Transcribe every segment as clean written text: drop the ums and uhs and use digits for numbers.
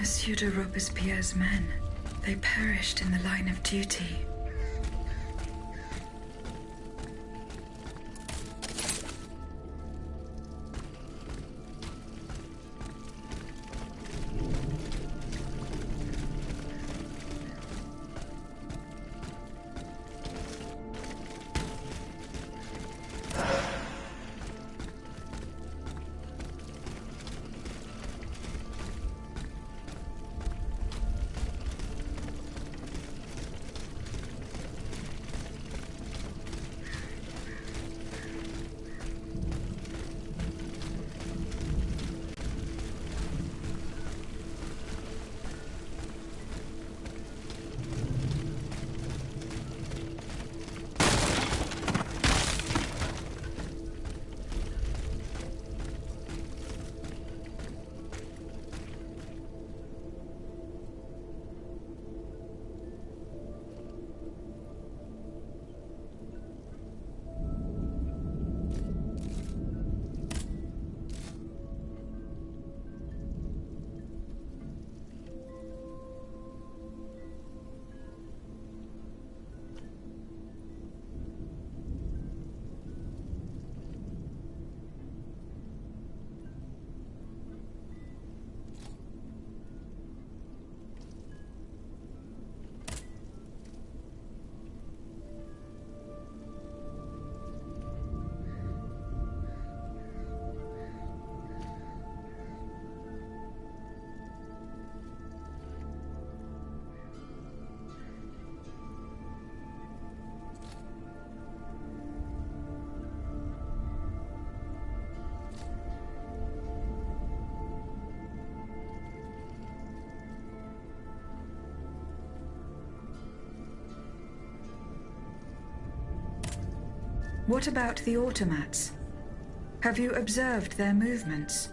Monsieur de Robespierre's men. They perished in the line of duty. What about the automats? Have you observed their movements?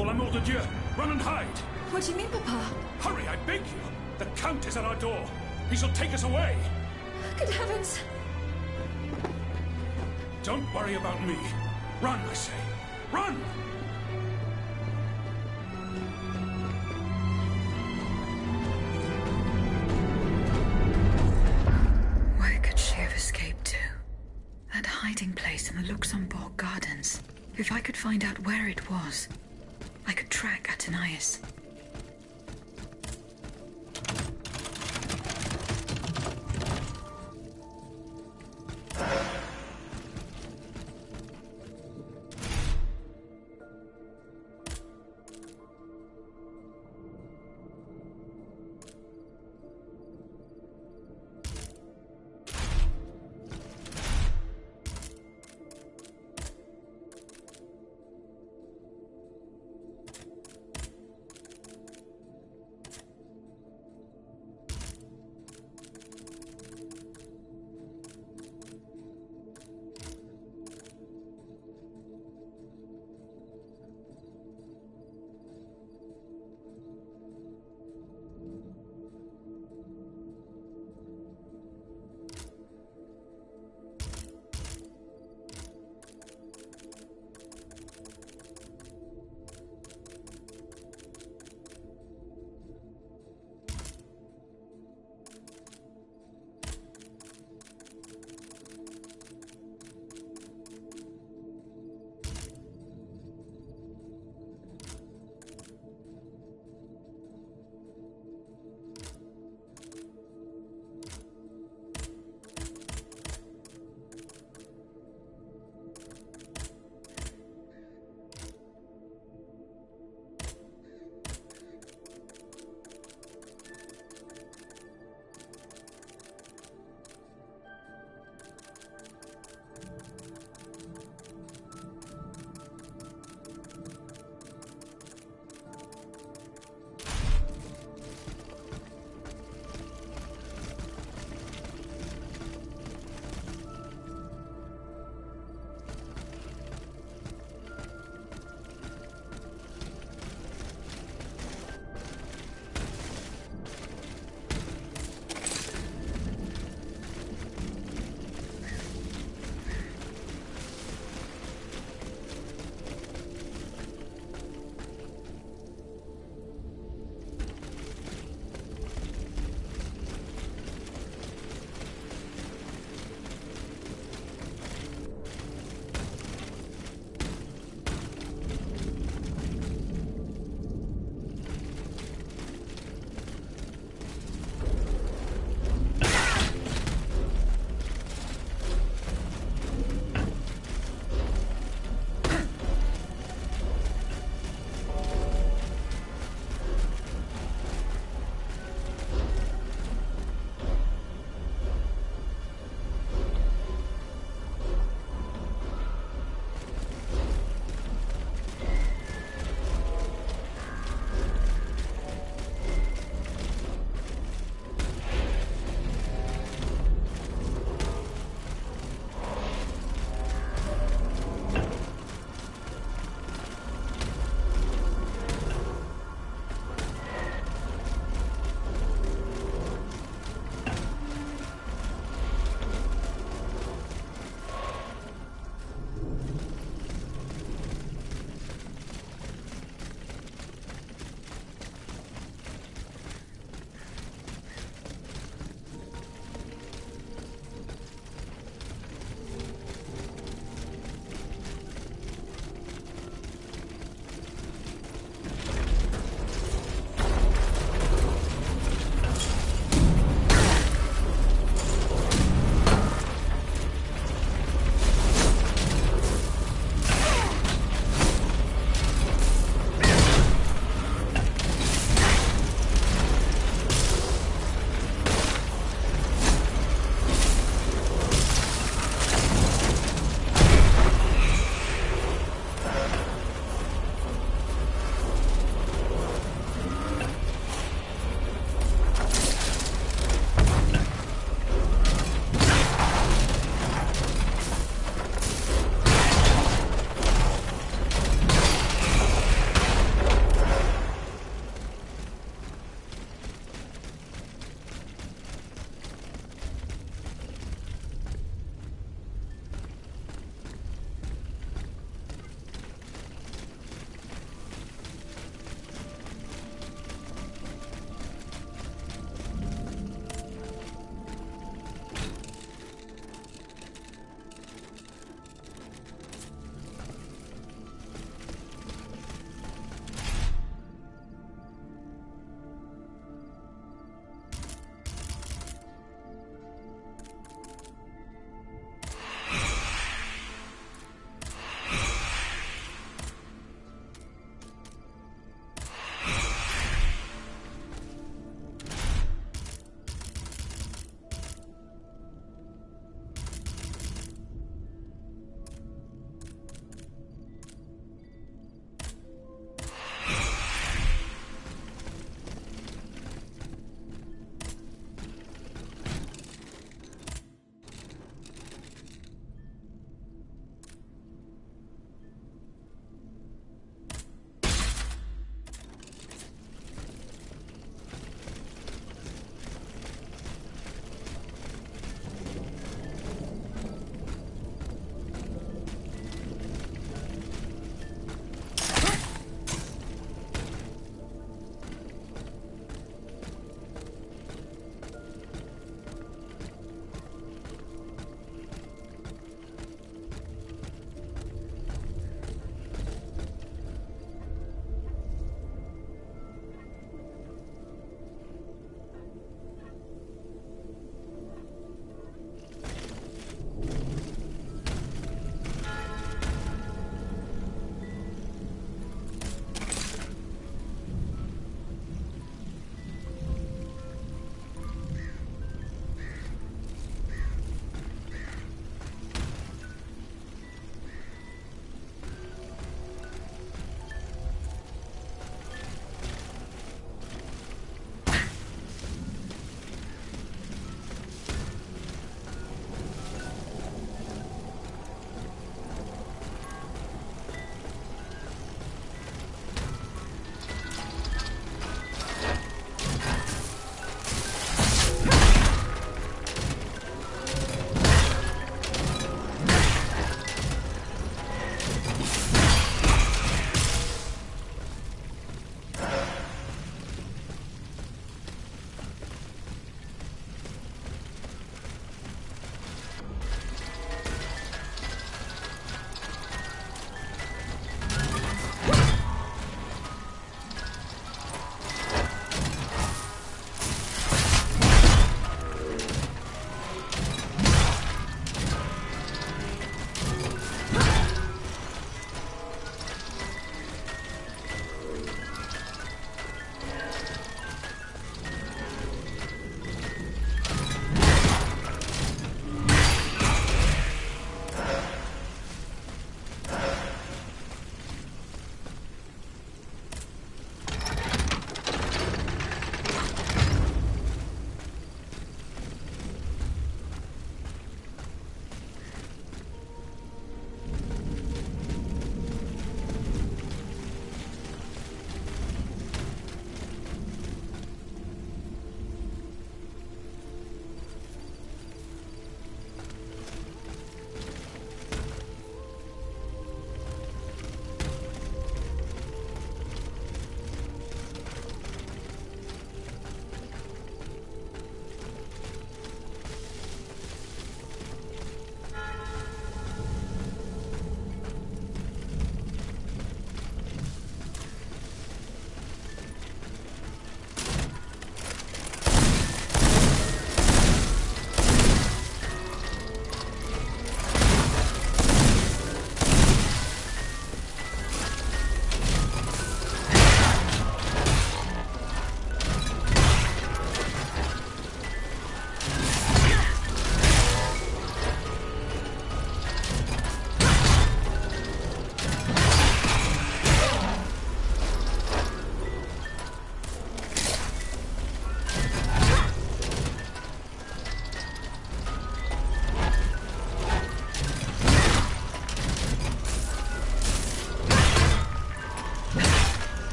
pour l'amour de Dieu! Run and hide! What do you mean, Papa? Hurry, I beg you! The Count is at our door! He shall take us away! Good heavens! Don't worry about me. Run, I say. Run! Where could she have escaped to? That hiding place in the Luxembourg Gardens. If I could find out where it was, I could track Athenais.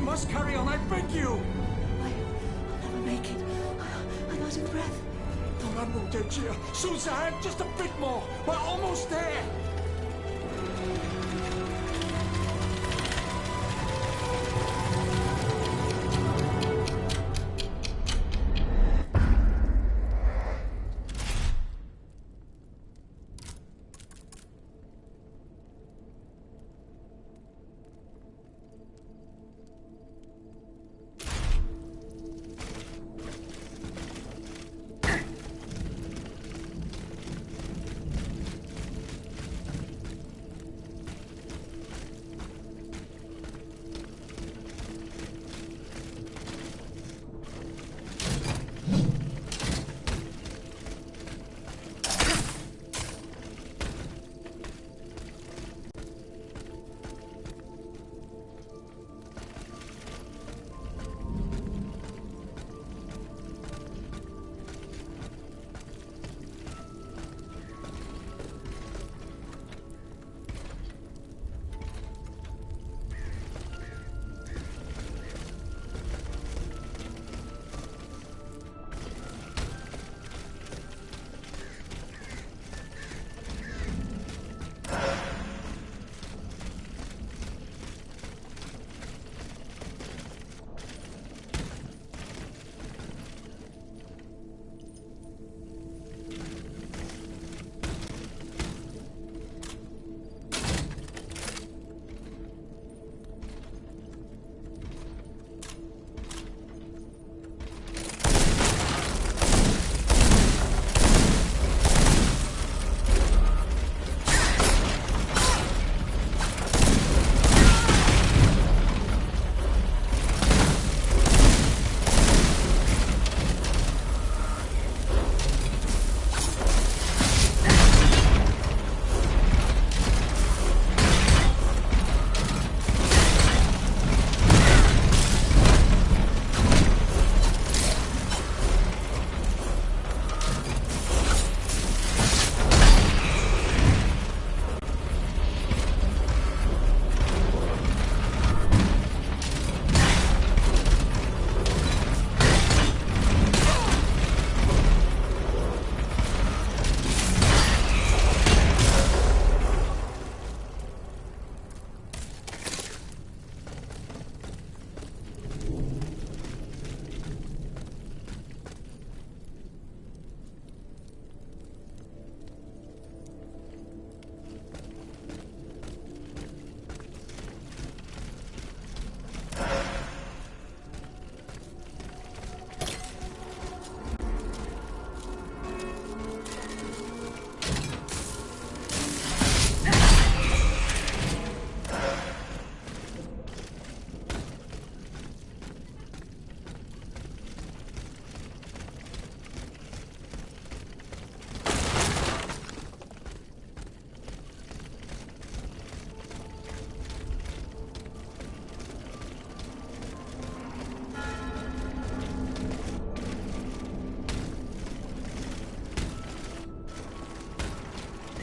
must carry on, I beg you! I'll never make it. I'm out of breath. Doramo de Gia, Suzanne, just a bit more. We're almost there.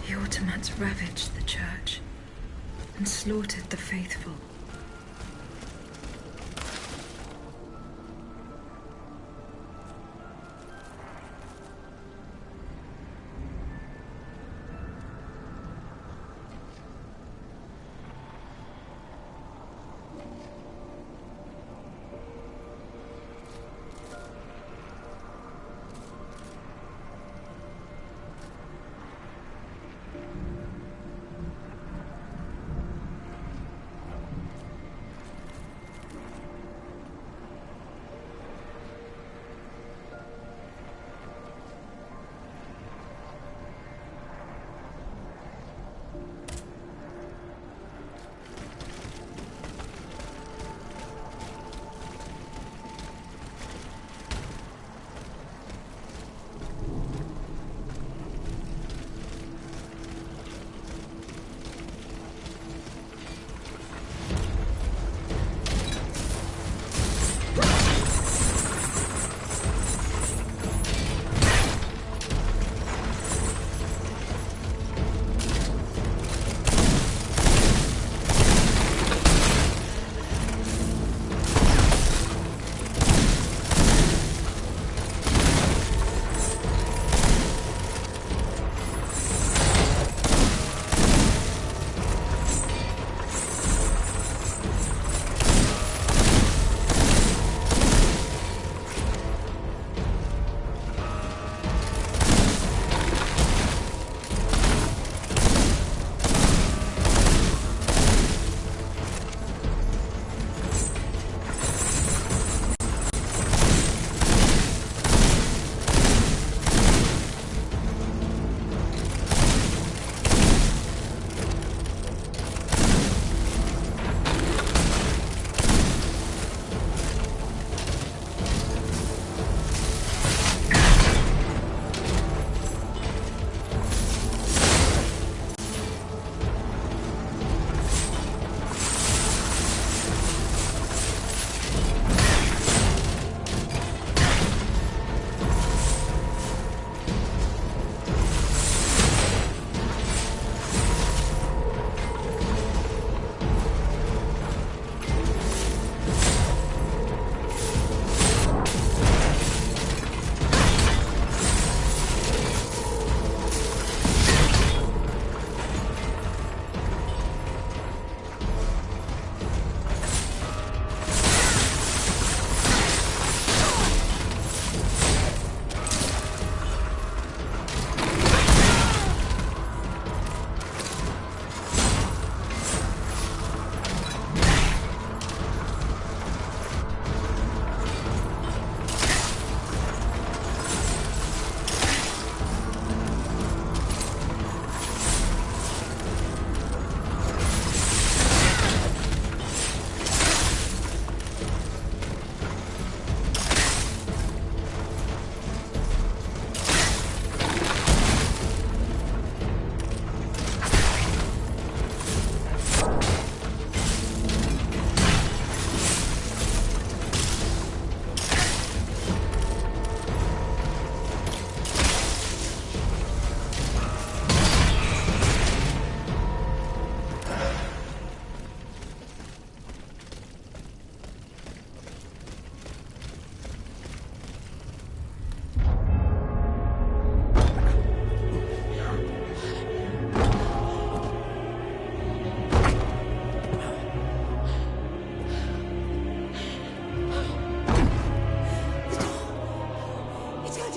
The Ottomans ravaged the church and slaughtered the faithful.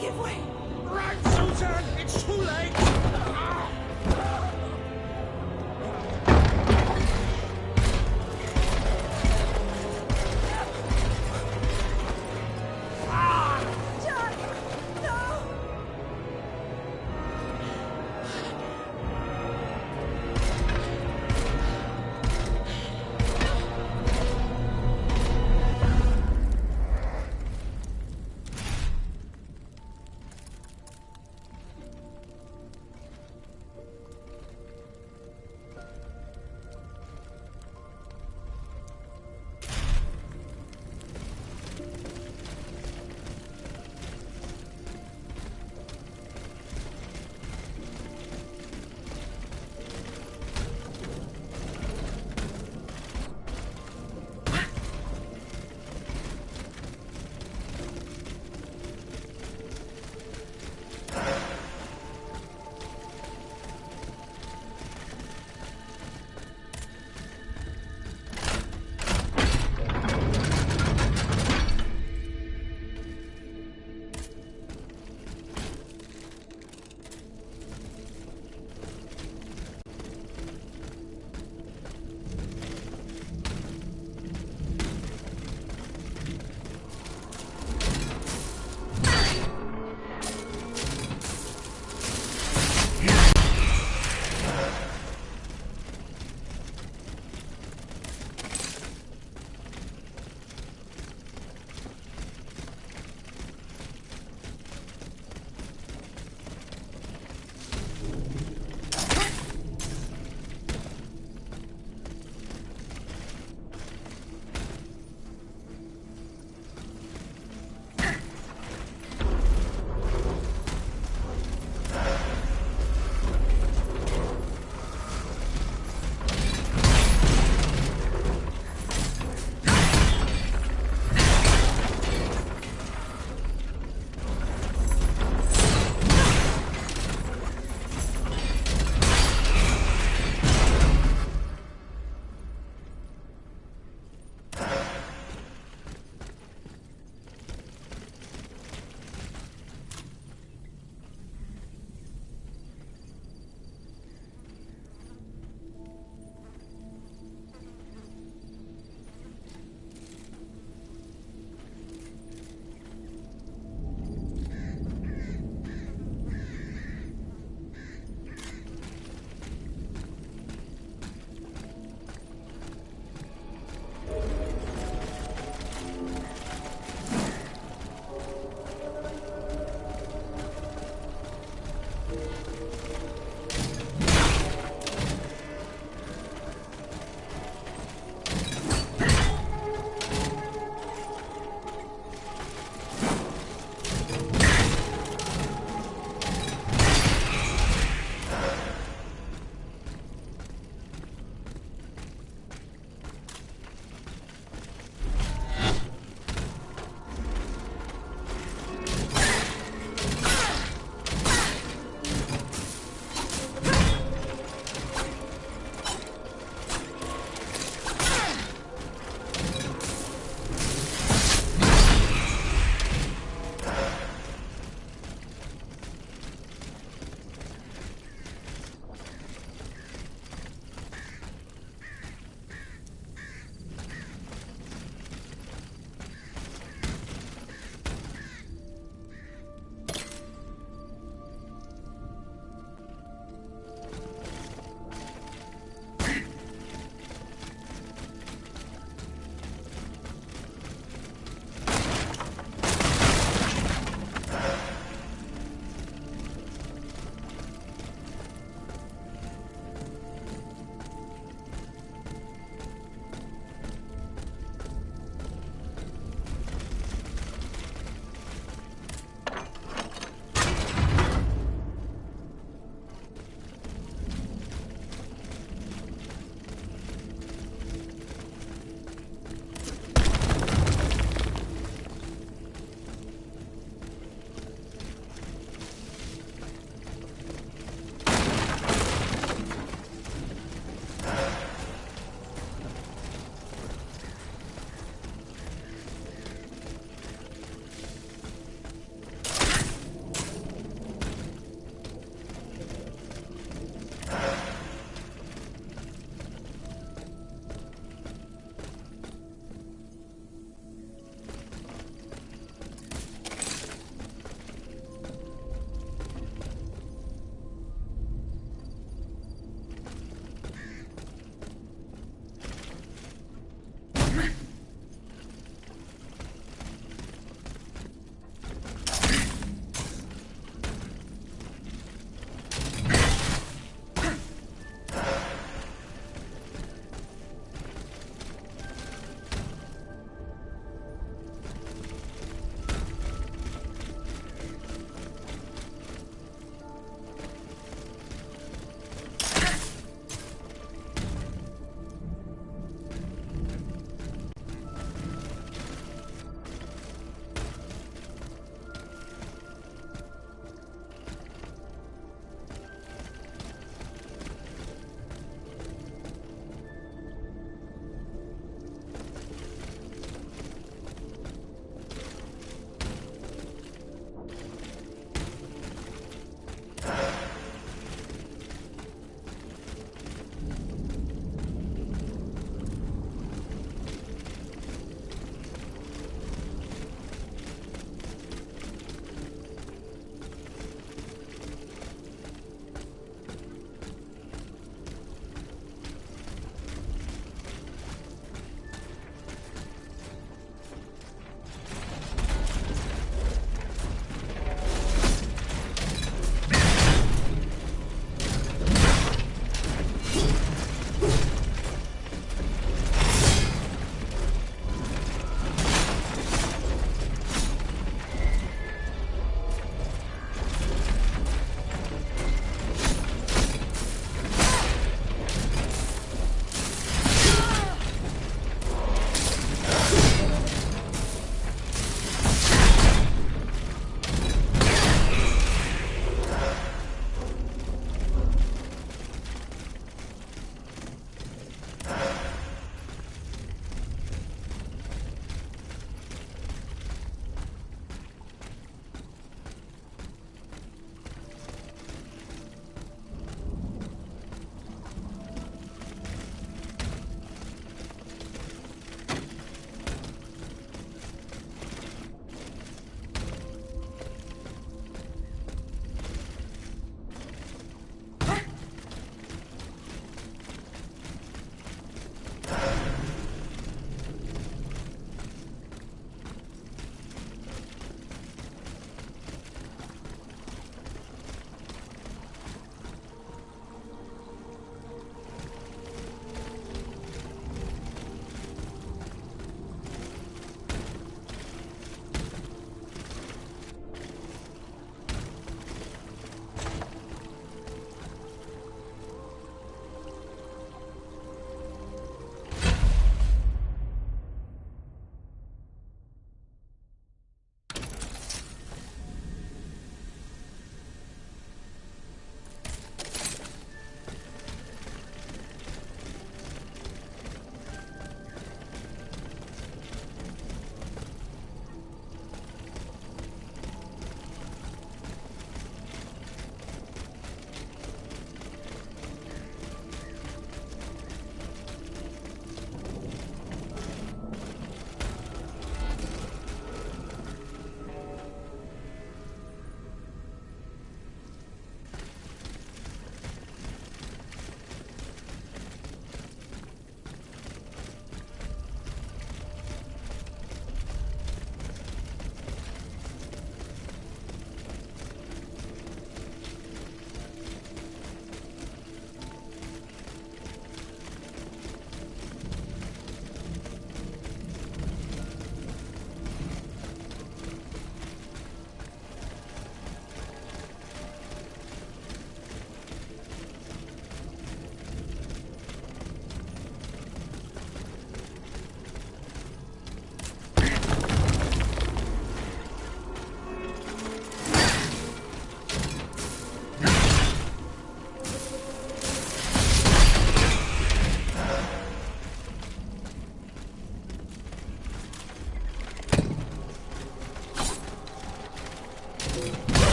give way. Right, Susan! It's too late! John, no!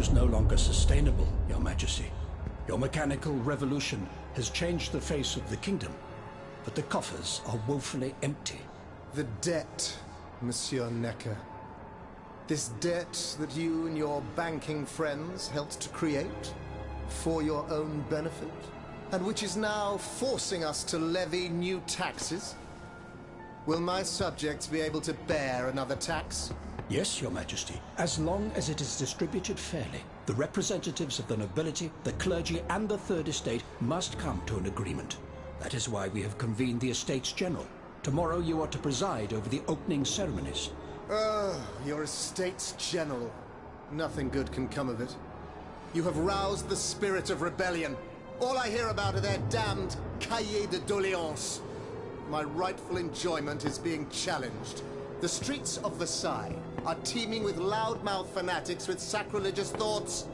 is no longer sustainable, Your Majesty. Your mechanical revolution has changed the face of the kingdom, but the coffers are woefully empty. The debt, Monsieur Necker. This debt that you and your banking friends helped to create for your own benefit, and which is now forcing us to levy new taxes. Will my subjects be able to bear another tax? Yes, Your Majesty, as long as it is distributed fairly. The representatives of the nobility, the clergy, and the Third Estate must come to an agreement. That is why we have convened the Estates General. Tomorrow you are to preside over the opening ceremonies. Oh, your Estates General. Nothing good can come of it. You have roused the spirit of rebellion. All I hear about are their damned cahiers de doléances. My rightful enjoyment is being challenged. The streets of Versailles are teeming with loudmouth fanatics with sacrilegious thoughts.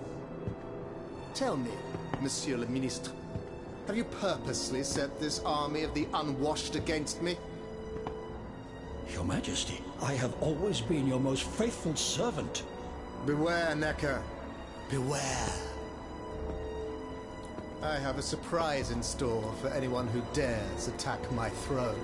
Tell me, Monsieur le Ministre, have you purposely set this army of the unwashed against me? Your Majesty, I have always been your most faithful servant. Beware, Necker. Beware. I have a surprise in store for anyone who dares attack my throne.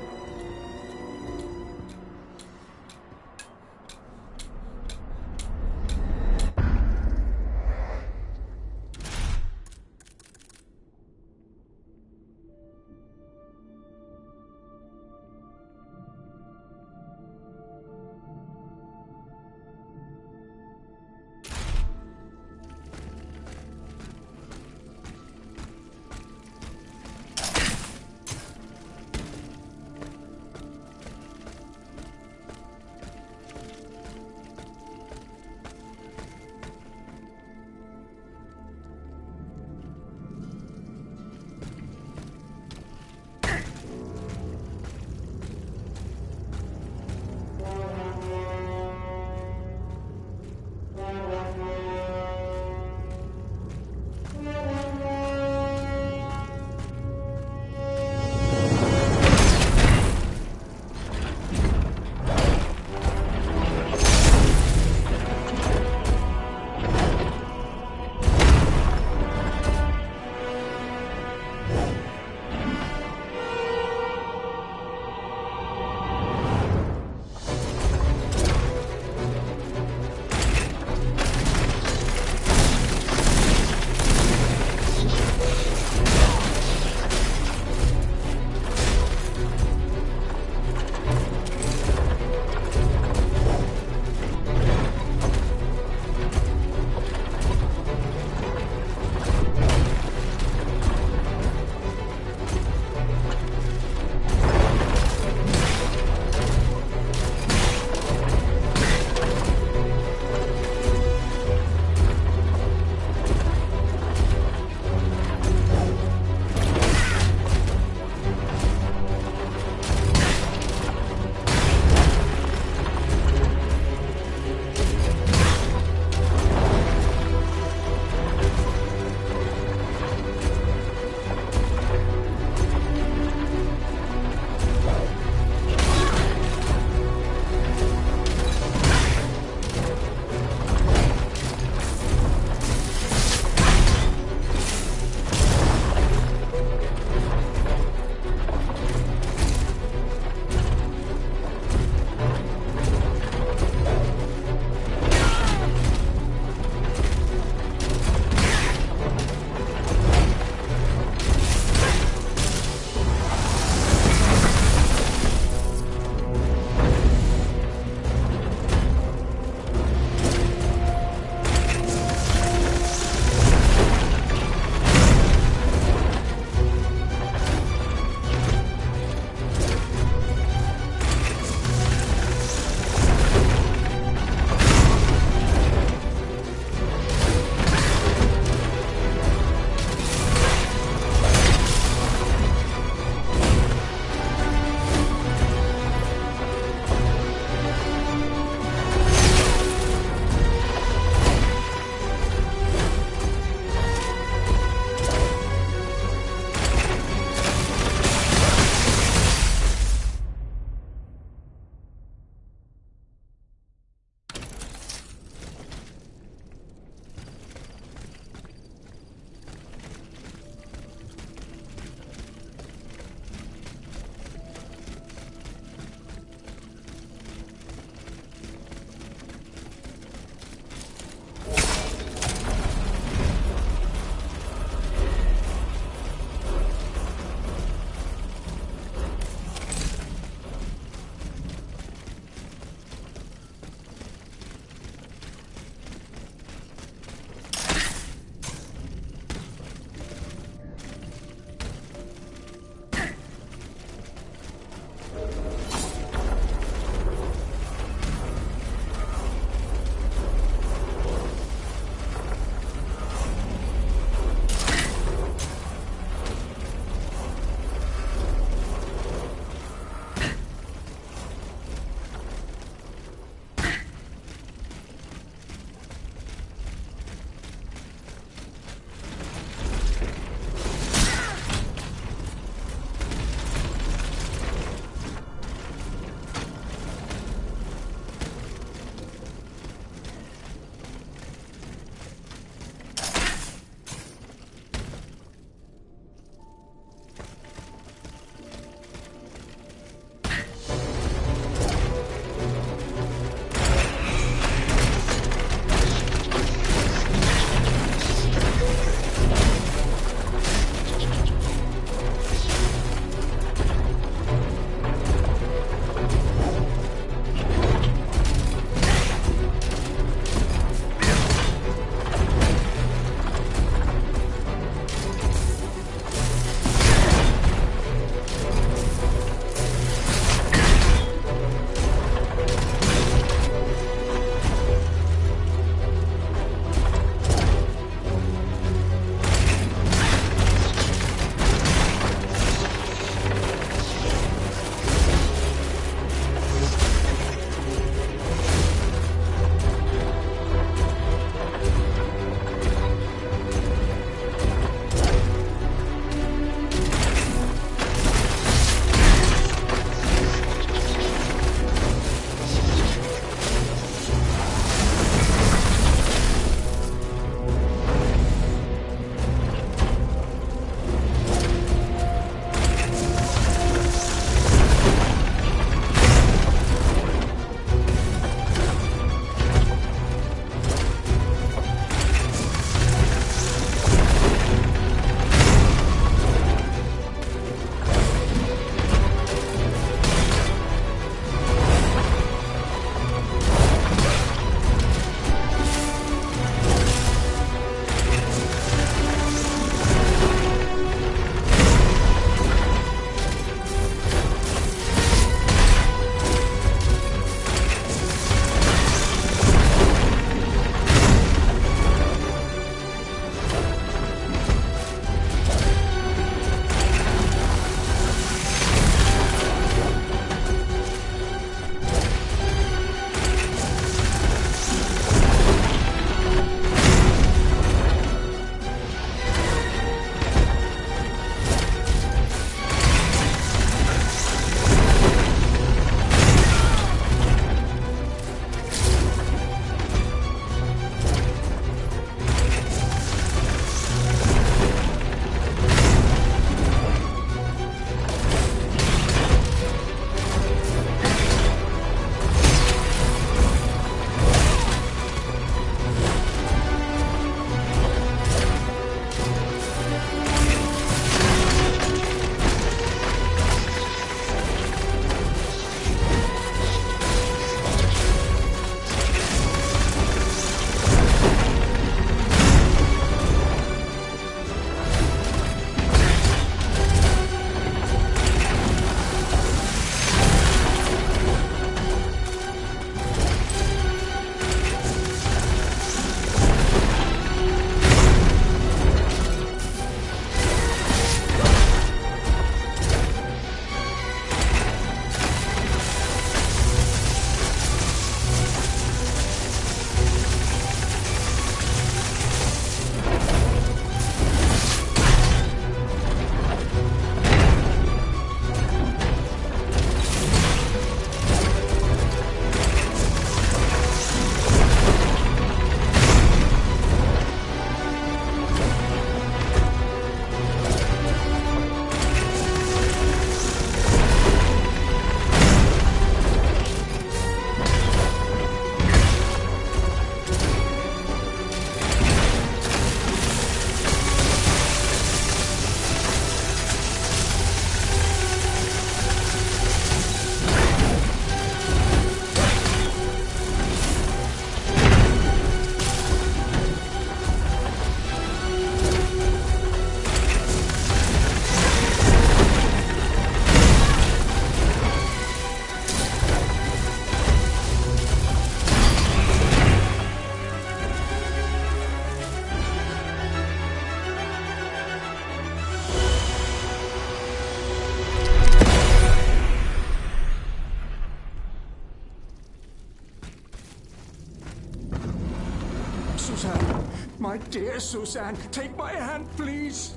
Dear Suzanne, take my hand, please.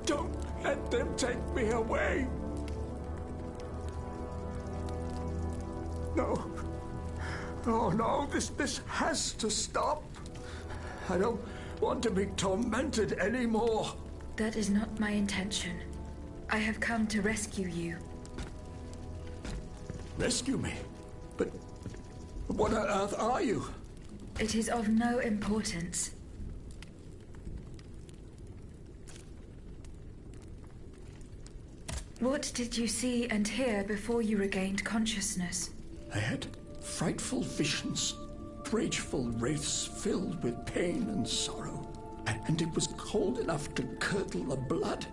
Don't let them take me away. No. Oh, no, this has to stop. I don't want to be tormented anymore. That is not my intention. I have come to rescue you. Rescue me? But what on earth are you? It is of no importance. What did you see and hear before you regained consciousness? I had frightful visions, rageful wraiths filled with pain and sorrow. And it was cold enough to curdle the blood.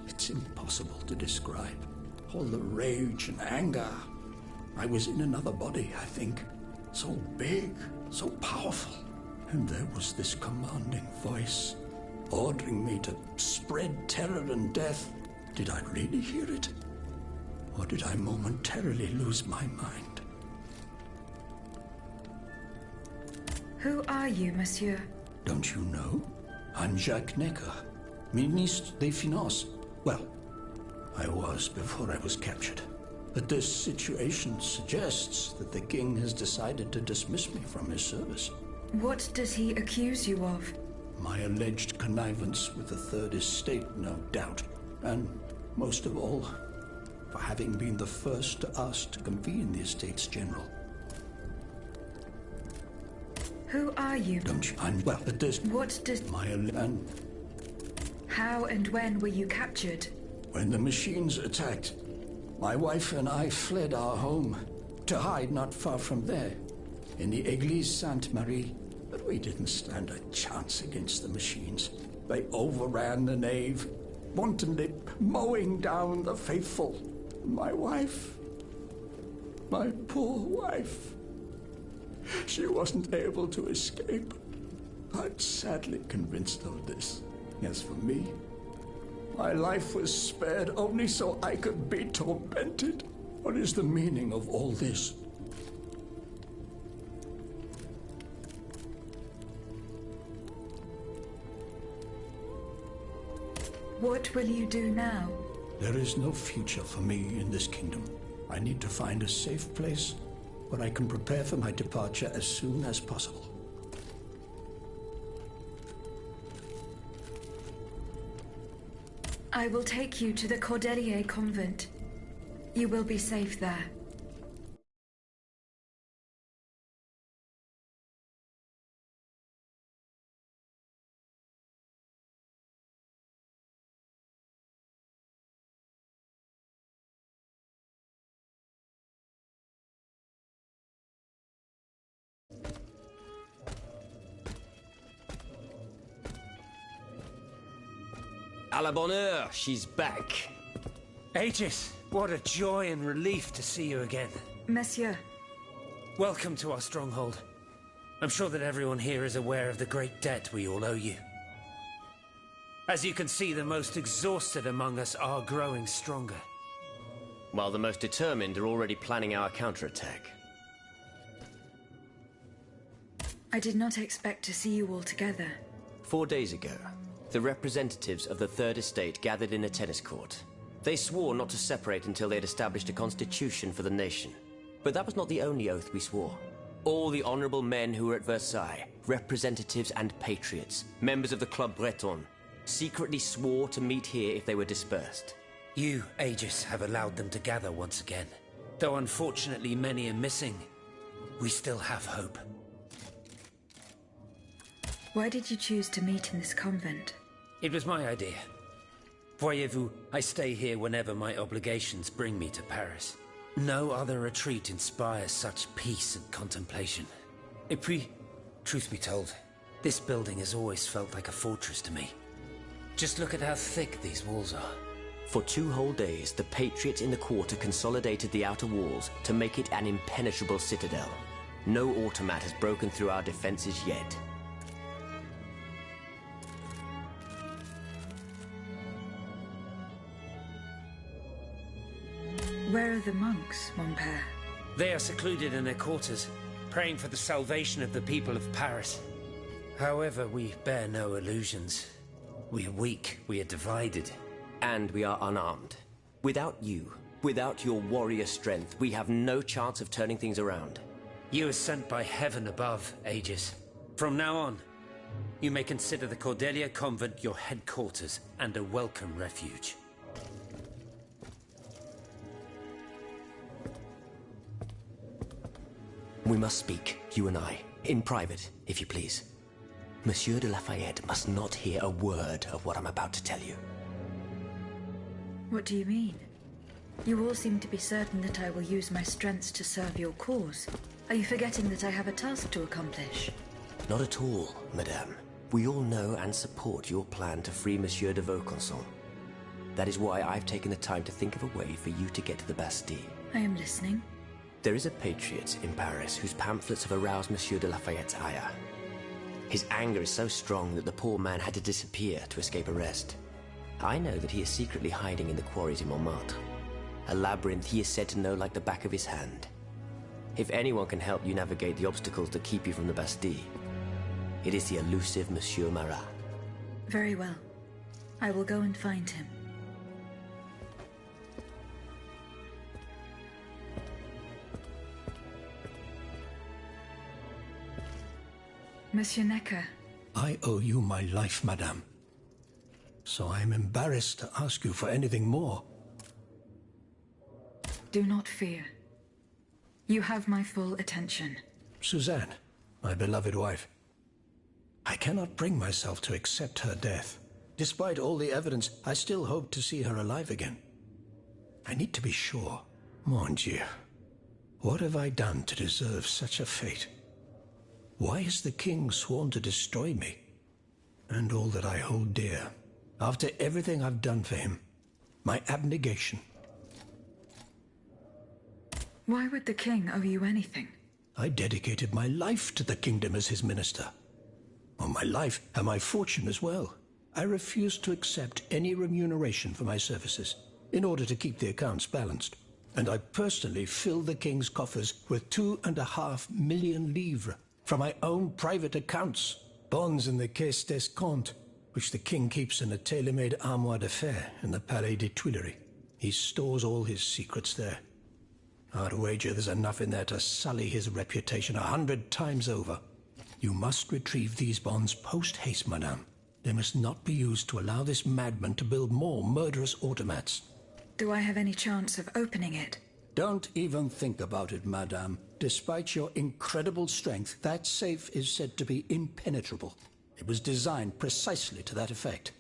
It's impossible to describe. All the rage and anger. I was in another body, I think. So big, so powerful. And there was this commanding voice, ordering me to spread terror and death. Did I really hear it? Or did I momentarily lose my mind? Who are you, monsieur? Don't you know? I'm Jacques Necker, Ministre des Finances. Well, I was before I was captured. But this situation suggests that the king has decided to dismiss me from his service. What does he accuse you of? My alleged connivance with the Third Estate, no doubt. And most of all, for having been the first to ask to convene the Estates General. Who are you? Don't you? Well, at this... What does... and How and when were you captured? when the machines attacked, my wife and I fled our home to hide not far from there, in the Église Sainte-Marie. But we didn't stand a chance against the machines. They overran the nave, wantonly mowing down the faithful. My wife, my poor wife, she wasn't able to escape. I'm sadly convinced of this. As for me, my life was spared only so I could be tormented. What is the meaning of all this? What will you do now? There is no future for me in this kingdom. I need to find a safe place where I can prepare for my departure as soon as possible. I will take you to the Cordelier convent. You will be safe there. À la bonne heure, she's back. Aegis, what a joy and relief to see you again. Monsieur, Welcome to our stronghold. I'm sure that everyone here is aware of the great debt we all owe you. As you can see, the most exhausted among us are growing stronger. While the most determined are already planning our counterattack. I did not expect to see you all together. 4 days ago, the representatives of the Third Estate gathered in a tennis court. They swore not to separate until they had established a constitution for the nation. But that was not the only oath we swore. All the honorable men who were at Versailles, representatives and patriots, members of the Club Breton, secretly swore to meet here if they were dispersed. You, Aegis, have allowed them to gather once again. Though unfortunately many are missing, we still have hope. Why did you choose to meet in this convent? It was my idea. Voyez-vous, I stay here whenever my obligations bring me to Paris. No other retreat inspires such peace and contemplation. Et puis, truth be told, this building has always felt like a fortress to me. Just look at how thick these walls are. For 2 whole days, the patriots in the quarter consolidated the outer walls to make it an impenetrable citadel. No automat has broken through our defenses yet. Where are the monks, mon père? They are secluded in their quarters, praying for the salvation of the people of Paris. However, we bear no illusions. We are weak, we are divided. And we are unarmed. Without you, without your warrior strength, we have no chance of turning things around. You are sent by heaven above, Aegis. From now on, you may consider the Cordelia Convent your headquarters and a welcome refuge. We must speak, you and I, in private, if you please. Monsieur de Lafayette must not hear a word of what I'm about to tell you. What do you mean? You all seem to be certain that I will use my strengths to serve your cause. Are you forgetting that I have a task to accomplish? Not at all, madame. We all know and support your plan to free Monsieur de Vaucanson. That is why I've taken the time to think of a way for you to get to the Bastille. I am listening. There is a patriot in Paris whose pamphlets have aroused Monsieur de Lafayette's ire. His anger is so strong that the poor man had to disappear to escape arrest. I know that he is secretly hiding in the quarries in Montmartre. A labyrinth he is said to know like the back of his hand. If anyone can help you navigate the obstacles that keep you from the Bastille, it is the elusive Monsieur Marat. Very well. I will go and find him. Monsieur Necker. I owe you my life, madame. So I am embarrassed to ask you for anything more. Do not fear. You have my full attention. Suzanne, my beloved wife. I cannot bring myself to accept her death. Despite all the evidence, I still hope to see her alive again. I need to be sure. Mon Dieu. What have I done to deserve such a fate? Why has the king sworn to destroy me? And all that I hold dear, after everything I've done for him, my abnegation. Why would the king owe you anything? I dedicated my life to the kingdom as his minister. Well, my life and my fortune as well. I refused to accept any remuneration for my services in order to keep the accounts balanced. And I personally filled the king's coffers with 2.5 million livres from my own private accounts, bonds in the Caisse d'Escompte, which the king keeps in a tailor-made armoire d'affaires in the Palais des Tuileries. He stores all his secrets there. I'd wager there's enough in there to sully his reputation 100 times over. You must retrieve these bonds post-haste, madame. They must not be used to allow this madman to build more murderous automats. Do I have any chance of opening it? Don't even think about it, madame. Despite your incredible strength, that safe is said to be impenetrable. It was designed precisely to that effect.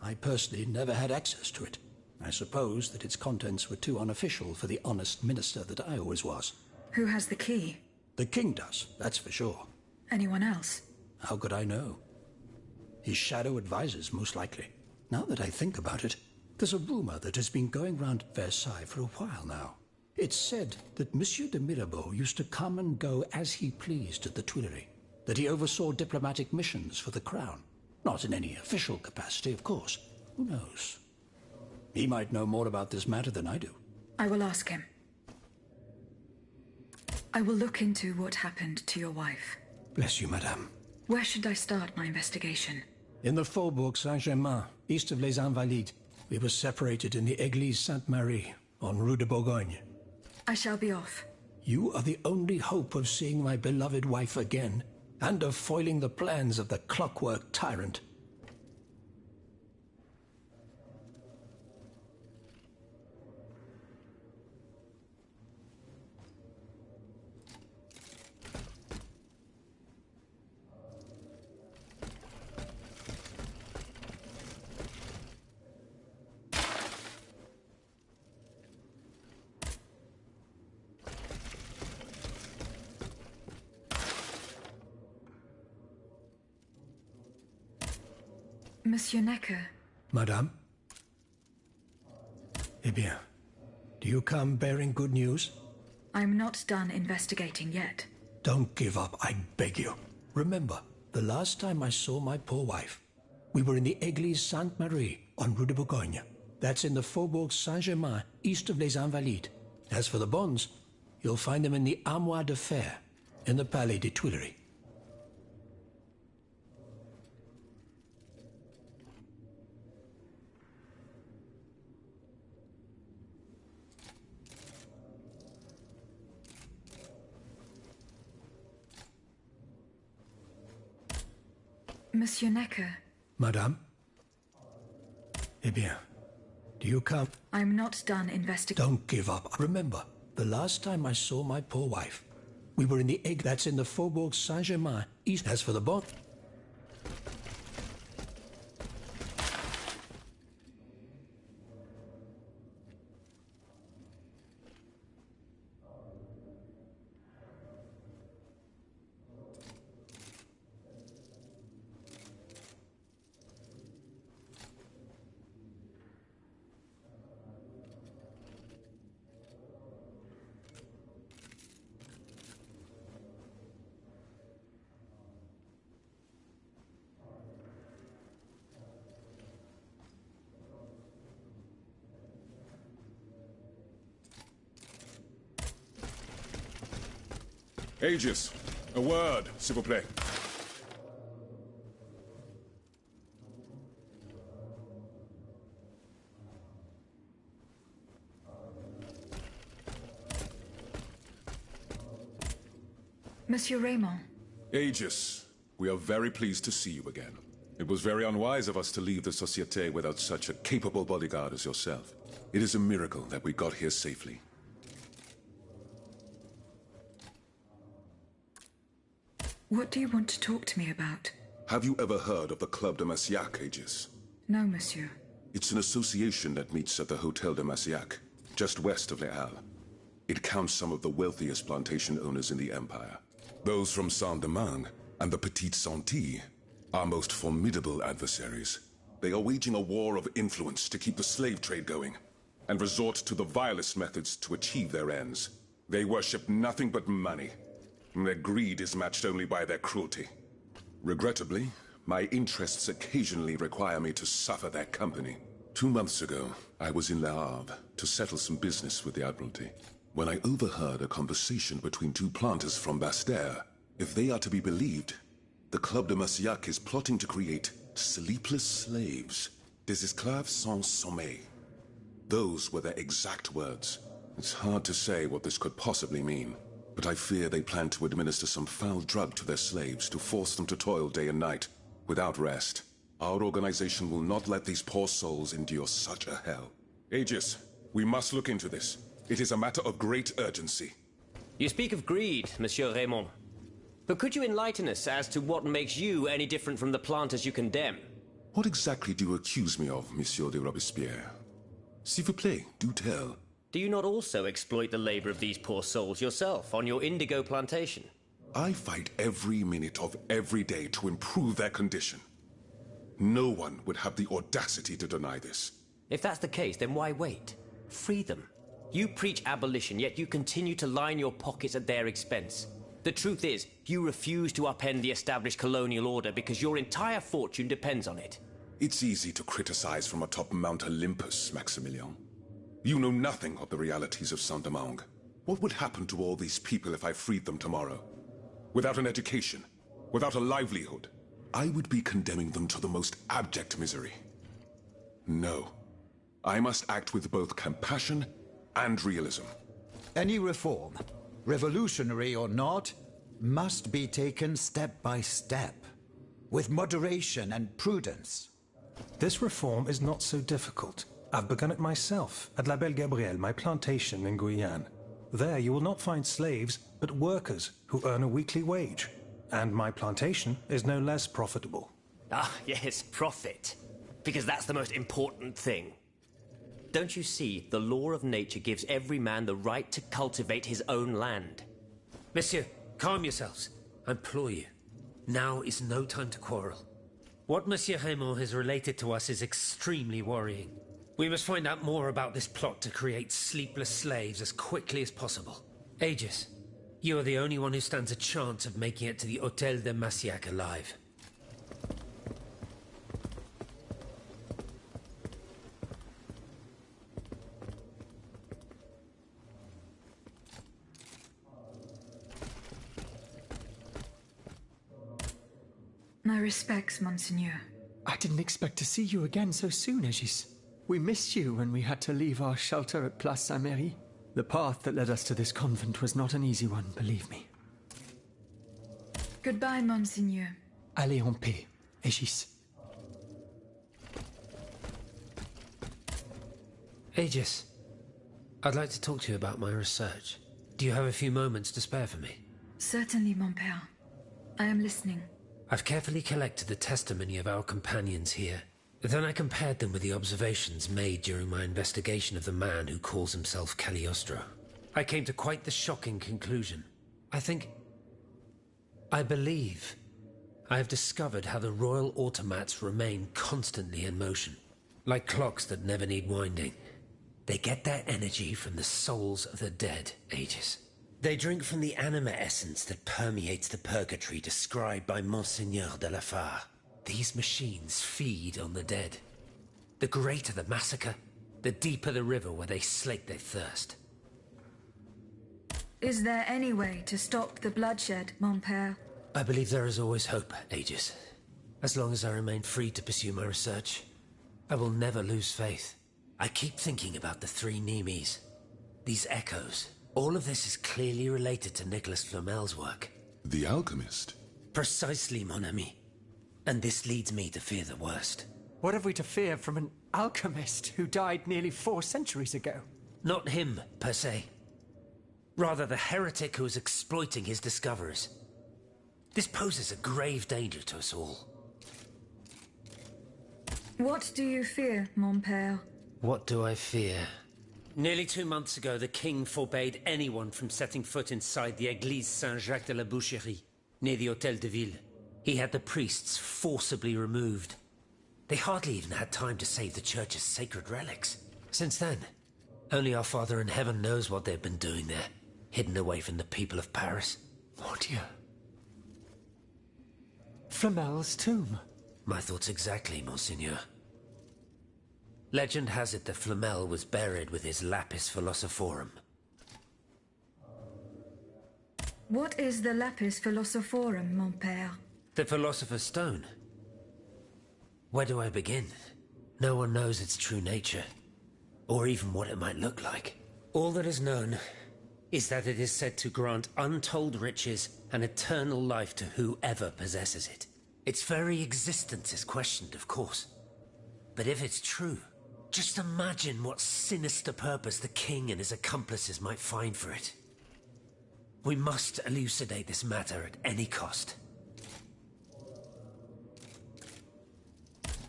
I personally never had access to it. I suppose that its contents were too unofficial for the honest minister that I always was. Who has the key? The king does, that's for sure. Anyone else? How could I know? His shadow advisors, most likely. Now that I think about it, there's a rumor that has been going round Versailles for a while now. It's said that Monsieur de Mirabeau used to come and go as he pleased at the Tuileries, that he oversaw diplomatic missions for the crown. Not in any official capacity, of course. Who knows? He might know more about this matter than I do. I will ask him. I will look into what happened to your wife. Bless you, madame. Where should I start my investigation? In the Faubourg Saint-Germain, east of Les Invalides. We were separated in the Église Sainte-Marie, on Rue de Bourgogne. I shall be off. You are the only hope of seeing my beloved wife again, and of foiling the plans of the clockwork tyrant. Monsieur Necker. Madame? Eh bien, do you come bearing good news? I'm not done investigating yet. Don't give up, I beg you. Remember, the last time I saw my poor wife, we were in the Église Sainte-Marie on Rue de Bourgogne. That's in the Faubourg Saint-Germain, east of Les Invalides. As for the bonds, you'll find them in the armoire d'affaires in the Palais des Tuileries. Monsieur Necker. Madame? Eh bien, do you come? I'm not done investigating. Don't give up. Remember, the last time I saw my poor wife, we were in the egg that's in the Faubourg Saint-Germain, east. As for the bot. Aegis, a word, s'il vous plaît. Monsieur Raymond. Aegis, we are very pleased to see you again. It was very unwise of us to leave the Société without such a capable bodyguard as yourself. It is a miracle that we got here safely. What do you want to talk to me about? Have you ever heard of the Club de Massiac, Aegis? No, monsieur. It's an association that meets at the Hotel de Massiac, just west of Les Halles. It counts some of the wealthiest plantation owners in the Empire. Those from Saint-Domingue and the Petite Santilles are most formidable adversaries. They are waging a war of influence to keep the slave trade going, and resort to the vilest methods to achieve their ends. They worship nothing but money. Their greed is matched only by their cruelty. Regrettably, my interests occasionally require me to suffer their company. 2 months ago, I was in Le Havre to settle some business with the Admiralty, when I overheard a conversation between two planters from Bastère. If they are to be believed, the Club de Massiac is plotting to create sleepless slaves, des esclaves sans sommeil. Those were their exact words. It's hard to say what this could possibly mean. But I fear they plan to administer some foul drug to their slaves to force them to toil day and night, without rest. Our organization will not let these poor souls endure such a hell. Aegis, we must look into this. It is a matter of great urgency. You speak of greed, Monsieur Raymond. But could you enlighten us as to what makes you any different from the planters you condemn? What exactly do you accuse me of, Monsieur de Robespierre? S'il vous plaît, do tell. Do you not also exploit the labor of these poor souls yourself on your indigo plantation? I fight every minute of every day to improve their condition. No one would have the audacity to deny this. If that's the case, then why wait? Free them. You preach abolition, yet you continue to line your pockets at their expense. The truth is, you refuse to upend the established colonial order because your entire fortune depends on it. It's easy to criticize from atop Mount Olympus, Maximilian. You know nothing of the realities of Saint-Domingue. What would happen to all these people if I freed them tomorrow? Without an education, without a livelihood, I would be condemning them to the most abject misery. No. I must act with both compassion and realism. Any reform, revolutionary or not, must be taken step by step, with moderation and prudence. This reform is not so difficult. I've begun it myself at La Belle Gabrielle, my plantation in Guyane. There you will not find slaves, but workers who earn a weekly wage. And my plantation is no less profitable. Ah, yes, profit. Because that's the most important thing. Don't you see, the law of nature gives every man the right to cultivate his own land. Monsieur, calm yourselves. I implore you. Now is no time to quarrel. What Monsieur Raymond has related to us is extremely worrying. We must find out more about this plot to create sleepless slaves as quickly as possible. Aegis, you are the only one who stands a chance of making it to the Hotel de Massiac alive. My respects, Monseigneur. I didn't expect to see you again so soon, Aegis. We missed you when we had to leave our shelter at Place Saint-Merry. The path that led us to this convent was not an easy one, believe me. Goodbye, Monseigneur. Allez en paix, Aegis. Aegis, I'd like to talk to you about my research. Do you have a few moments to spare for me? Certainly, mon père. I am listening. I've carefully collected the testimony of our companions here. Then I compared them with the observations made during my investigation of the man who calls himself Cagliostro. I came to quite the shocking conclusion. I believe I have discovered how the royal automats remain constantly in motion. Like clocks that never need winding. They get their energy from the souls of the dead, Aegis. They drink from the anima essence that permeates the purgatory described by Monseigneur de la Fare. These machines feed on the dead. The greater the massacre, the deeper the river where they slake their thirst. Is there any way to stop the bloodshed, mon père? I believe there is always hope, Aegis. As long as I remain free to pursue my research, I will never lose faith. I keep thinking about the three Nemes. These echoes. All of this is clearly related to Nicholas Flamel's work. The alchemist? Precisely, mon ami. And this leads me to fear the worst. What have we to fear from an alchemist who died nearly 4 centuries ago? Not him, per se. Rather, the heretic who is exploiting his discoveries. This poses a grave danger to us all. What do you fear, mon père? What do I fear? Nearly 2 months ago, the king forbade anyone from setting foot inside the Église Saint-Jacques de la Boucherie, near the Hôtel de Ville. He had the priests forcibly removed. They hardly even had time to save the church's sacred relics. Since then, only our Father in Heaven knows what they've been doing there, hidden away from the people of Paris. Mon Dieu. Flamel's tomb. My thoughts exactly, Monseigneur. Legend has it that Flamel was buried with his lapis philosophorum. What is the lapis philosophorum, mon père? The Philosopher's Stone. Where do I begin? No one knows its true nature, or even what it might look like. All that is known is that it is said to grant untold riches and eternal life to whoever possesses it. Its very existence is questioned, of course. But if it's true, just imagine what sinister purpose the king and his accomplices might find for it. We must elucidate this matter at any cost.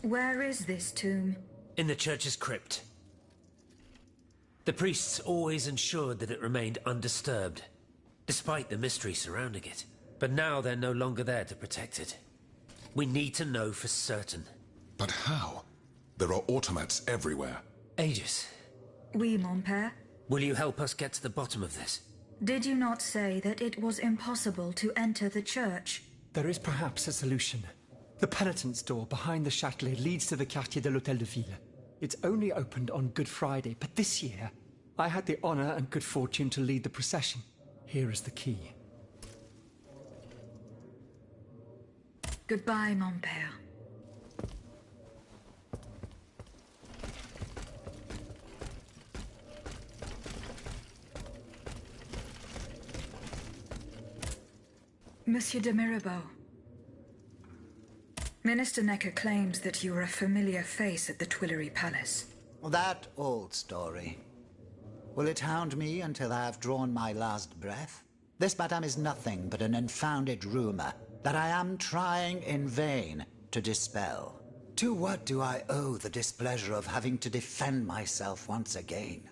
Where is this tomb? In the church's crypt. The priests always ensured that it remained undisturbed, despite the mystery surrounding it. But now they're no longer there to protect it. We need to know for certain. But how? There are automats everywhere. Aegis. Oui, mon père. Will you help us get to the bottom of this? Did you not say that it was impossible to enter the church? There is perhaps a solution. The penitent's door behind the Châtelet leads to the Quartier de l'Hôtel de Ville. It's only opened on Good Friday, but this year, I had the honor and good fortune to lead the procession. Here is the key. Goodbye, mon père. Monsieur de Mirabeau. Minister Necker claims that you are a familiar face at the Tuileries Palace. That old story. Will it hound me until I have drawn my last breath? This, madame, is nothing but an unfounded rumor that I am trying in vain to dispel. To what do I owe the displeasure of having to defend myself once again?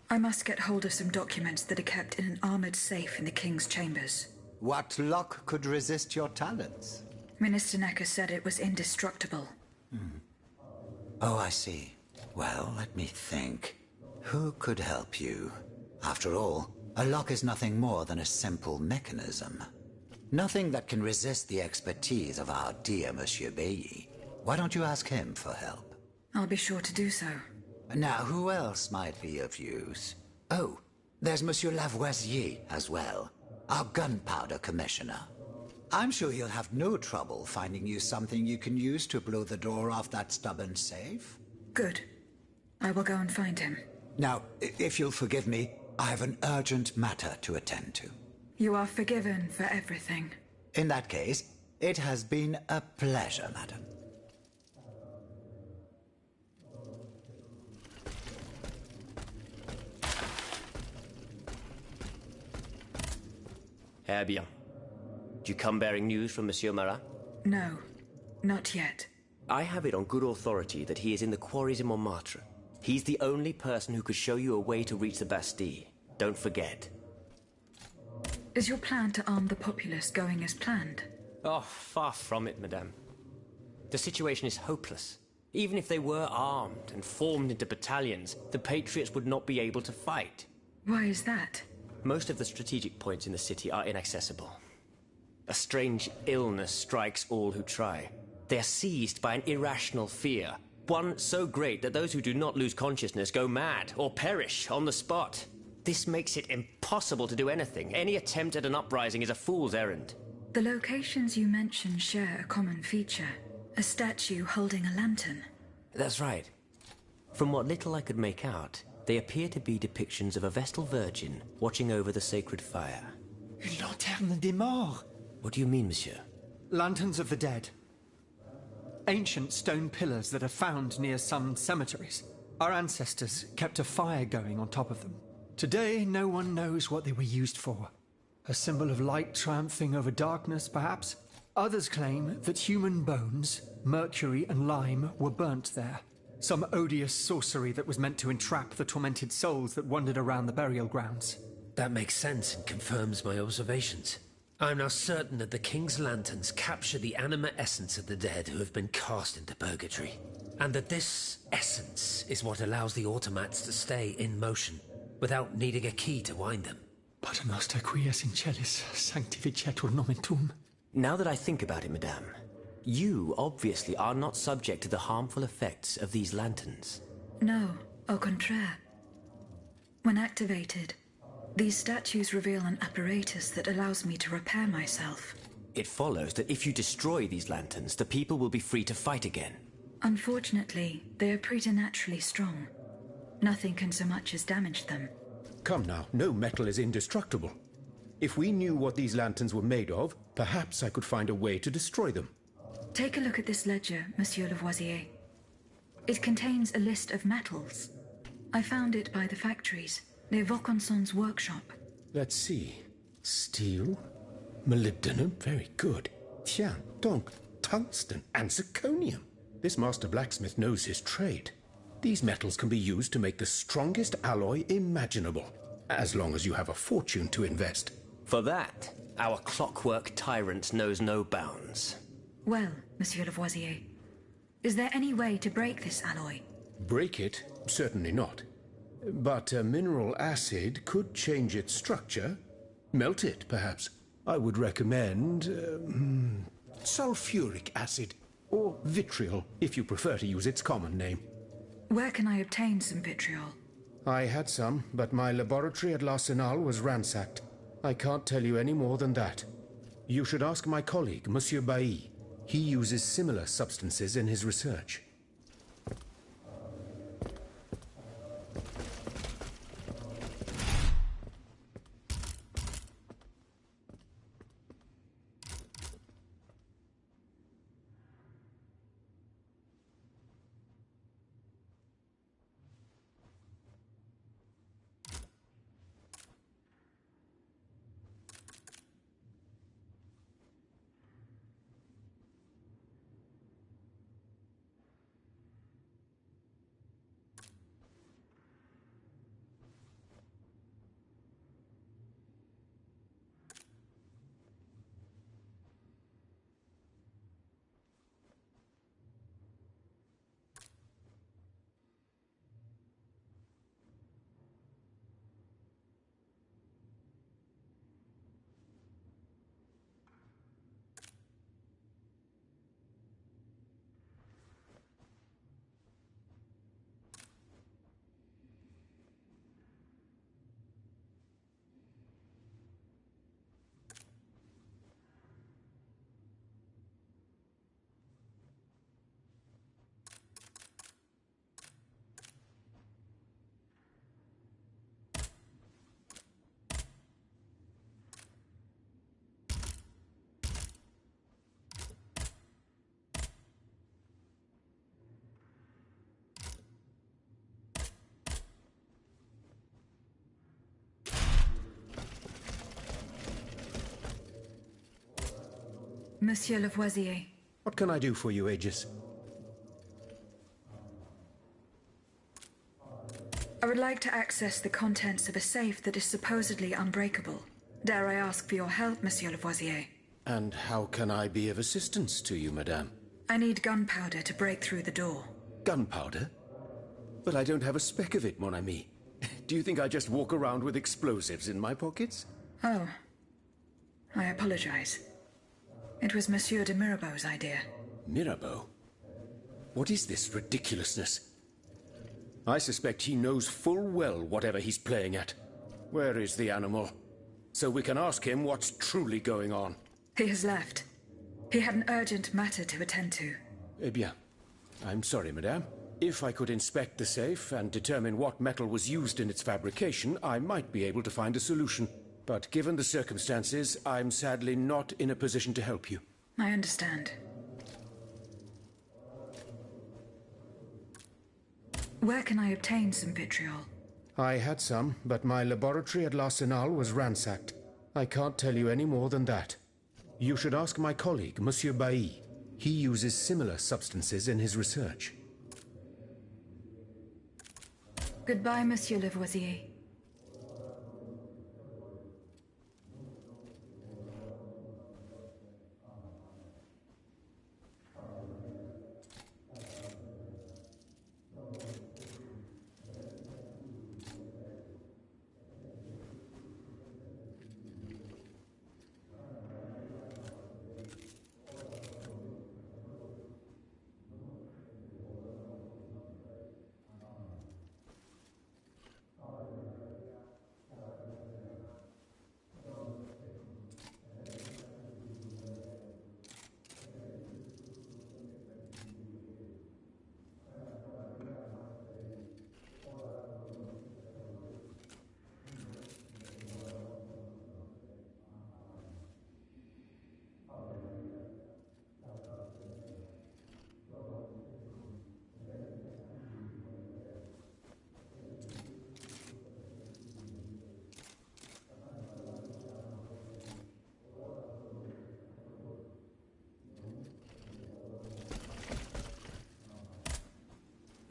I must get hold of some documents that are kept in an armored safe in the King's chambers. What lock could resist your talents? Minister Necker said it was indestructible. Oh, I see. Well, let me think. Who could help you? After all, a lock is nothing more than a simple mechanism. Nothing that can resist the expertise of our dear Monsieur Bailly. Why don't you ask him for help? I'll be sure to do so. Now, who else might be of use? Oh, there's Monsieur Lavoisier as well, our gunpowder commissioner. I'm sure he'll have no trouble finding you something you can use to blow the door off that stubborn safe. Good. I will go and find him. Now, if you'll forgive me, I have an urgent matter to attend to. You are forgiven for everything. In that case, it has been a pleasure, madam. Eh bien. Do you come bearing news from Monsieur Marat? No, not yet. I have it on good authority that he is in the quarries in Montmartre. He's the only person who could show you a way to reach the Bastille. Don't forget. Is your plan to arm the populace going as planned? Oh, far from it, madame. The situation is hopeless. Even if they were armed and formed into battalions, the Patriots would not be able to fight. Why is that? Most of the strategic points in the city are inaccessible. A strange illness strikes all who try. They are seized by an irrational fear, one so great that those who do not lose consciousness go mad or perish on the spot. This makes it impossible to do anything. Any attempt at an uprising is a fool's errand. The locations you mention share a common feature. A statue holding a lantern. That's right. From what little I could make out, they appear to be depictions of a Vestal Virgin watching over the sacred fire. Une lanterne des morts! What do you mean, monsieur? Lanterns of the dead. Ancient stone pillars that are found near some cemeteries. Our ancestors kept a fire going on top of them. Today, no one knows what they were used for. A symbol of light triumphing over darkness, perhaps? Others claim that human bones, mercury and lime, were burnt there. Some odious sorcery that was meant to entrap the tormented souls that wandered around the burial grounds. That makes sense and confirms my observations. I'm now certain that the King's lanterns capture the anima essence of the dead who have been cast into purgatory. And that this essence is what allows the automats to stay in motion, without needing a key to wind them. Pater noster qui es in celis, sanctificetur nomen tuum. Now that I think about it, madame, you obviously are not subject to the harmful effects of these lanterns. No, au contraire. When activated, these statues reveal an apparatus that allows me to repair myself. It follows that if you destroy these lanterns, the people will be free to fight again. Unfortunately, they are preternaturally strong. Nothing can so much as damage them. Come now, no metal is indestructible. If we knew what these lanterns were made of, perhaps I could find a way to destroy them. Take a look at this ledger, Monsieur Lavoisier. It contains a list of metals. I found it by the factories, near Vaucanson's workshop. Let's see. Steel, molybdenum, very good. Tiens, donc, tungsten and zirconium. This master blacksmith knows his trade. These metals can be used to make the strongest alloy imaginable, as long as you have a fortune to invest. For that, our clockwork tyrant knows no bounds. Well, Monsieur Lavoisier, is there any way to break this alloy? Break it? Certainly not. But a mineral acid could change its structure. Melt it, perhaps. I would recommend sulfuric acid, or vitriol, if you prefer to use its common name. Where can I obtain some vitriol? I had some, but my laboratory at L'Arsenal was ransacked. I can't tell you any more than that. You should ask my colleague, Monsieur Bailly. He uses similar substances in his research. Monsieur Lavoisier. What can I do for you, Aegis? I would like to access the contents of a safe that is supposedly unbreakable. Dare I ask for your help, Monsieur Lavoisier? And how can I be of assistance to you, madame? I need gunpowder to break through the door. Gunpowder? But I don't have a speck of it, mon ami. Do you think I just walk around with explosives in my pockets? Oh. I apologize. It was Monsieur de Mirabeau's idea. Mirabeau? What is this ridiculousness? I suspect he knows full well whatever he's playing at. Where is the animal? So we can ask him what's truly going on. He has left. He had an urgent matter to attend to. Eh bien, I'm sorry, madame. If I could inspect the safe and determine what metal was used in its fabrication, I might be able to find a solution. But given the circumstances, I'm sadly not in a position to help you. I understand. Where can I obtain some vitriol? I had some, but my laboratory at L'Arsenal was ransacked. I can't tell you any more than that. You should ask my colleague, Monsieur Bailly. He uses similar substances in his research. Goodbye, Monsieur Lavoisier.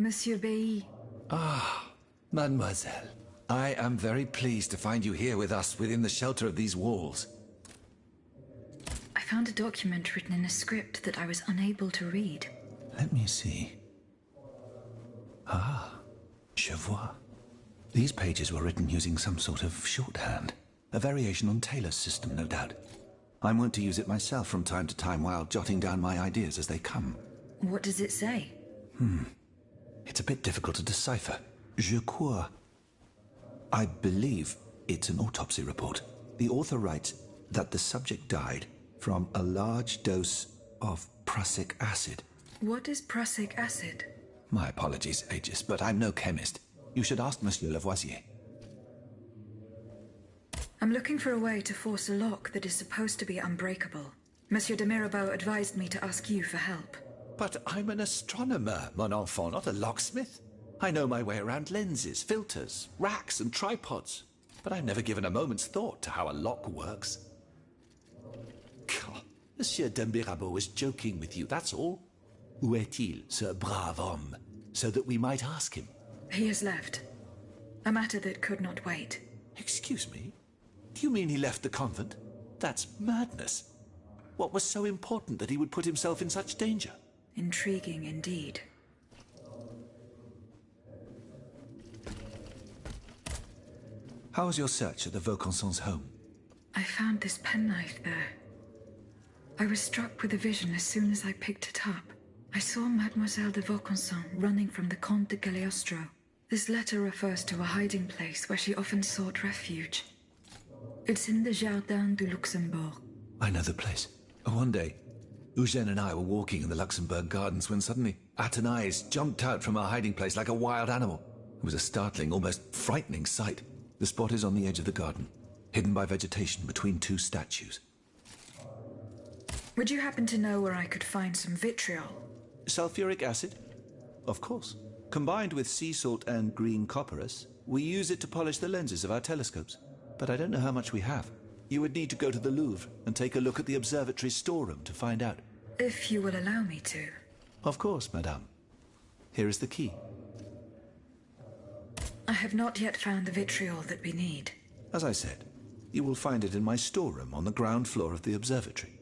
Monsieur Bailly. Ah, mademoiselle. I am very pleased to find you here with us within the shelter of these walls. I found a document written in a script that I was unable to read. Let me see. Ah, je vois. These pages were written using some sort of shorthand. A variation on Taylor's system, no doubt. I'm wont to use it myself from time to time while jotting down my ideas as they come. What does it say? It's a bit difficult to decipher. Je crois. I believe it's an autopsy report. The author writes that the subject died from a large dose of prussic acid. What is prussic acid? My apologies, Aegis, but I'm no chemist. You should ask Monsieur Lavoisier. I'm looking for a way to force a lock that is supposed to be unbreakable. Monsieur de Mirabeau advised me to ask you for help. But I'm an astronomer, mon enfant, not a locksmith. I know my way around lenses, filters, racks and tripods. But I've never given a moment's thought to how a lock works. God, Monsieur de Mirabeau was joking with you, that's all. Où est-il, ce brave homme? So that we might ask him. He has left. A matter that could not wait. Excuse me? Do you mean he left the convent? That's madness. What was so important that he would put himself in such danger? Intriguing indeed. How was your search at the Vaucansons' home? I found this penknife there. I was struck with a vision as soon as I picked it up. I saw Mademoiselle de Vaucanson running from the Comte de Cagliostro. This letter refers to a hiding place where she often sought refuge. It's in the Jardin du Luxembourg. I know the place. One day, Eugène and I were walking in the Luxembourg Gardens when suddenly Athénaïs jumped out from our hiding place like a wild animal. It was a startling, almost frightening sight. The spot is on the edge of the garden, hidden by vegetation between two statues. Would you happen to know where I could find some vitriol? Sulfuric acid? Of course. Combined with sea salt and green copperas, we use it to polish the lenses of our telescopes. But I don't know how much we have. you would need to go to the Louvre and take a look at the observatory's storeroom to find out. If you will allow me to. Of course, madame. Here is the key. I have not yet found the vitriol that we need. As I said, you will find it in my storeroom on the ground floor of the observatory.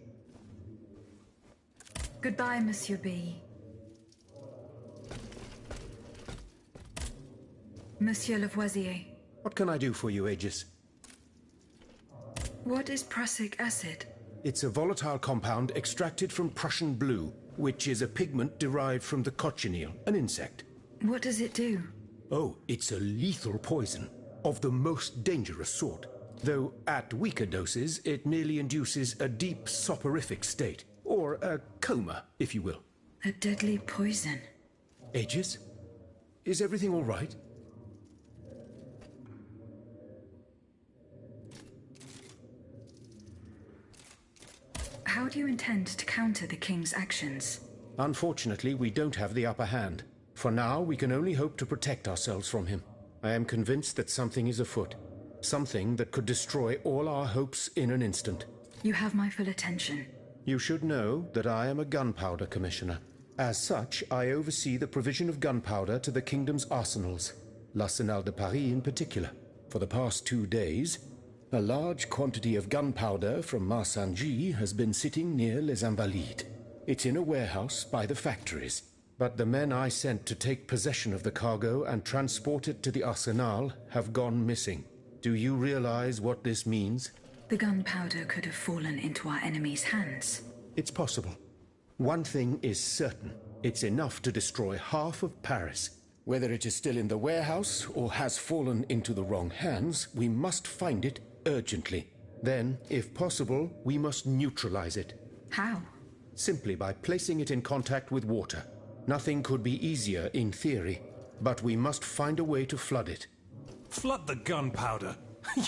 Goodbye, Monsieur B. Monsieur Lavoisier. What can I do for you, Aegis? What is prussic acid? It's a volatile compound extracted from Prussian blue, which is a pigment derived from the cochineal, an insect. What does it do? Oh, it's a lethal poison, of the most dangerous sort. Though at weaker doses, it merely induces a deep soporific state, or a coma, if you will. A deadly poison. Aegis? Is everything all right? How do you intend to counter the King's actions? Unfortunately, we don't have the upper hand. For now, we can only hope to protect ourselves from him. I am convinced that something is afoot. Something that could destroy all our hopes in an instant. You have my full attention. You should know that I am a gunpowder commissioner. As such, I oversee the provision of gunpowder to the kingdom's arsenals, l'Arsenal de Paris in particular. For the past 2 days, a large quantity of gunpowder from Marsangy has been sitting near Les Invalides. It's in a warehouse by the factories. But the men I sent to take possession of the cargo and transport it to the Arsenal have gone missing. Do you realize what this means? The gunpowder could have fallen into our enemy's hands. It's possible. One thing is certain. It's enough to destroy half of Paris. Whether it is still in the warehouse or has fallen into the wrong hands, we must find it urgently. Then, if possible, we must neutralize it. How? Simply by placing it in contact with water. Nothing could be easier in theory, but we must find a way to flood it. Flood the gunpowder?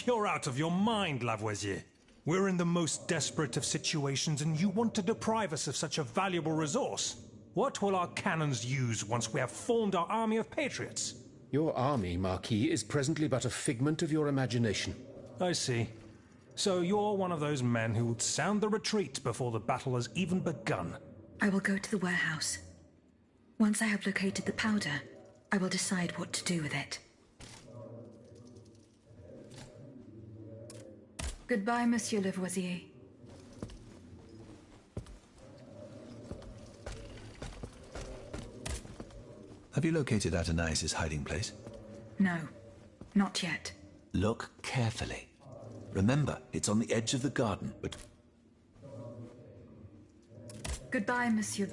You're out of your mind, Lavoisier. We're in the most desperate of situations, and you want to deprive us of such a valuable resource. What will our cannons use once we have formed our army of patriots? Your army, Marquis, is presently but a figment of your imagination. I see. So you're one of those men who would sound the retreat before the battle has even begun. I will go to the warehouse. Once I have located the powder, I will decide what to do with it. Goodbye, Monsieur Lavoisier. Have you located Athénaïs' hiding place? No, not yet. Look carefully. Remember, it's on the edge of the garden, but... Goodbye, Monsieur.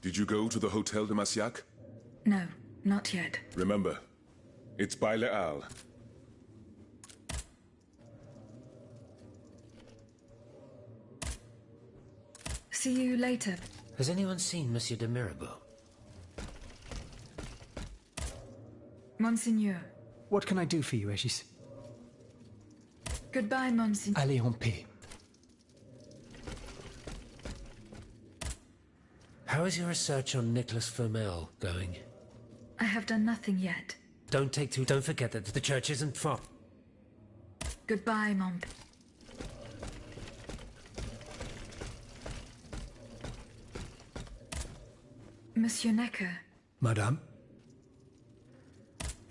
Did you go to the Hotel de Massiac? No, not yet. Remember, it's by Les Halles. See you later. Has anyone seen Monsieur de Mirabeau? Monseigneur. What can I do for you, Aegis? Goodbye, Monseigneur. Allez en paix. How is your research on Nicholas Flamel going? I have done nothing yet. Don't forget that the church isn't far. Goodbye, Mom. Monsieur Necker. Madame?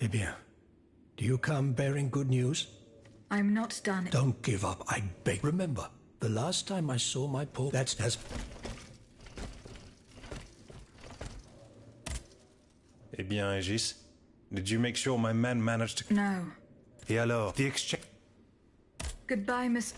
Eh bien, do you come bearing good news? I'm not done. Don't give up, I beg. Remember, the last time I saw my poor... That's as... Eh bien, Aegis, did you make sure my men managed to... No. Et alors, the exchange... Goodbye, Miss...